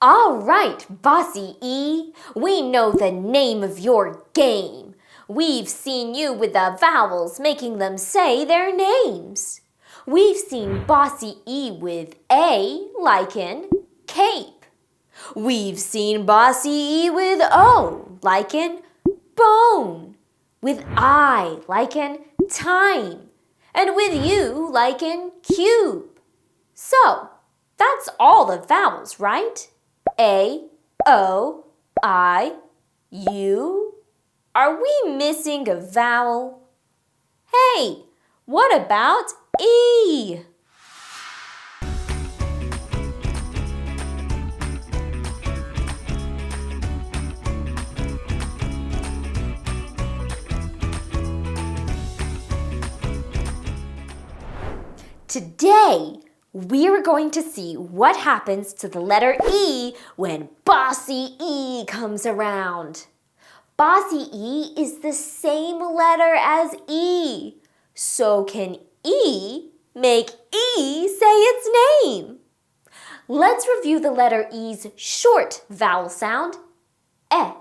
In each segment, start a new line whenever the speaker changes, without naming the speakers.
All right, Bossy E, we know the name of your game. We've seen you with the vowels making them say their names. We've seen Bossy E with A like in cape. We've seen Bossy E with O like in bone, with I like in time, and with U like in cube. So, that's all the vowels, right? A, O, I, U. Are we missing a vowel? Hey, what about E? Today, we're going to see what happens to the letter E when Bossy E comes around. Bossy E is the same letter as E. So can E make E say its name? Let's review the letter E's short vowel sound, E.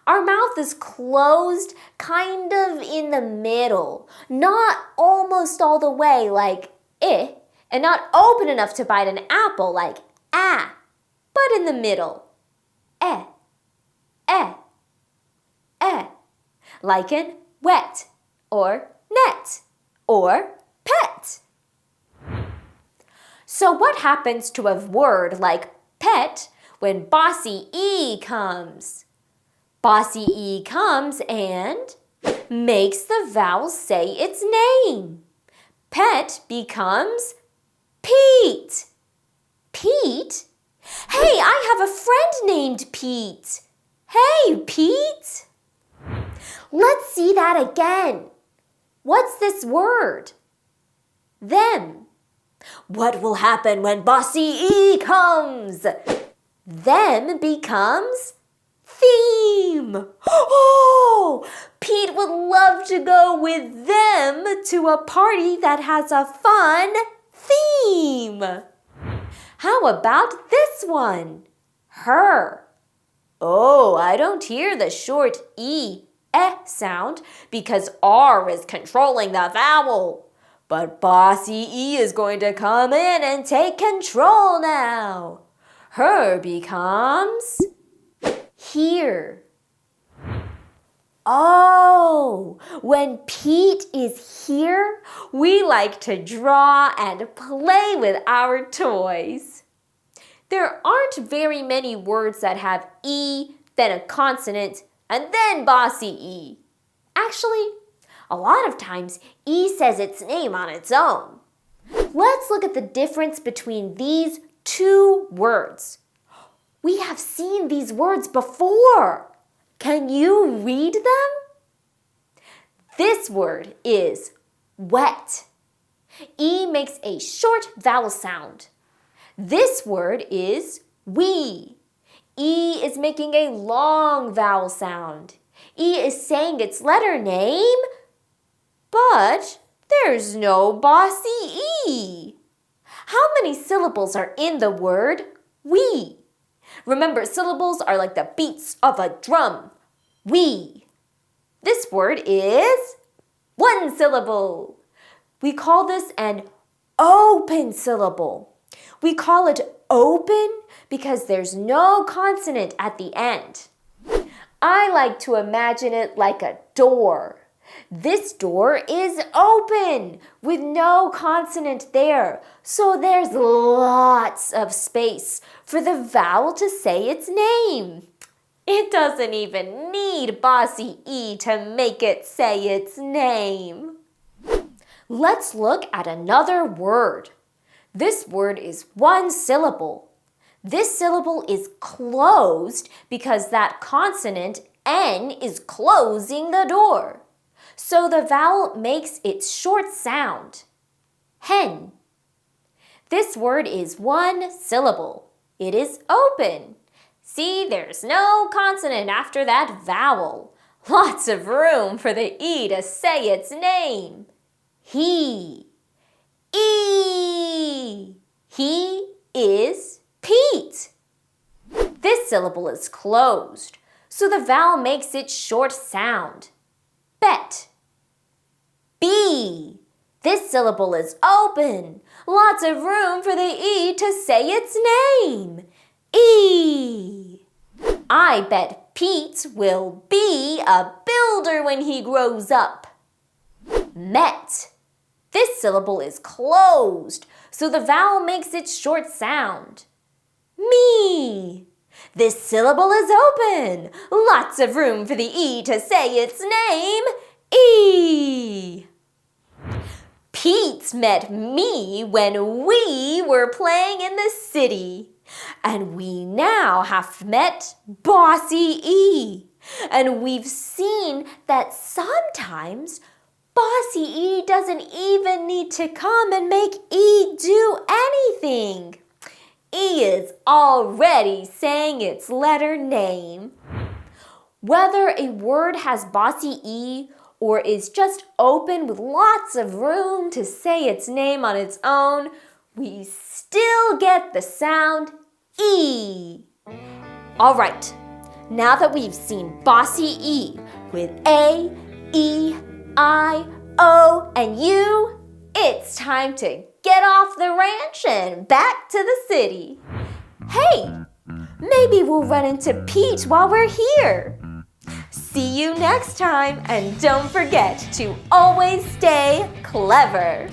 Our mouth is closed kind of in the middle, not almost all the way like I, and not open enough to bite an apple like ah, but in the middle. E, e, e, like in wet, or net, or pet. So what happens to a word like pet when Bossy E comes? Bossy E comes and makes the vowel say its name. Pet becomes Pete. Pete? Hey, I have a friend named Pete. Hey, Pete. Let's see that again. What's this word? Them. What will happen when Bossy E comes? Them becomes theme. Oh, Pete would love to go with them to a party that has a fun theme. How about this one? Her. Oh, I don't hear the short E, sound because R is controlling the vowel. But Bossy E is going to come in and take control now. Her becomes here. Oh, when Pete is here, we like to draw and play with our toys. There aren't very many words that have E, then a consonant, and then Bossy E. Actually, a lot of times E says its name on its own. Let's look at the difference between these two words. We have seen these words before. Can you read them? This word is wet. E makes a short vowel sound. This word is we. E is making a long vowel sound. E is saying its letter name, but there's no Bossy E. How many syllables are in the word we? Remember, syllables are like the beats of a drum. We. This word is one syllable. We call this an open syllable. We call it open because there's no consonant at the end. I like to imagine it like a door. This door is open with no consonant there, so there's lots of space for the vowel to say its name. It doesn't even need Bossy E to make it say its name. Let's look at another word. This word is one syllable. This syllable is closed because that consonant N is closing the door. So the vowel makes its short sound. Hen. This word is one syllable. It is open. See, there's no consonant after that vowel. Lots of room for the E to say its name. He. E. He is Pete. This syllable is closed, so the vowel makes its short sound. Bet. B. This syllable is open. Lots of room for the E to say its name. E. I bet Pete will be a builder when he grows up. Met. This syllable is closed, so the vowel makes its short sound. Me. This syllable is open. Lots of room for the E to say its name. E. Pete met me when we were playing in the city. And we now have met Bossy E. And we've seen that sometimes Bossy E doesn't even need to come and make E do anything. E is already saying its letter name. Whether a word has Bossy E or is just open with lots of room to say its name on its own, we still get the sound E. All right, now that we've seen Bossy E with A, E, I, O, and U, it's time to get off the ranch and back to the city. Hey, maybe we'll run into Pete while we're here. See you next time, and don't forget to always stay clever.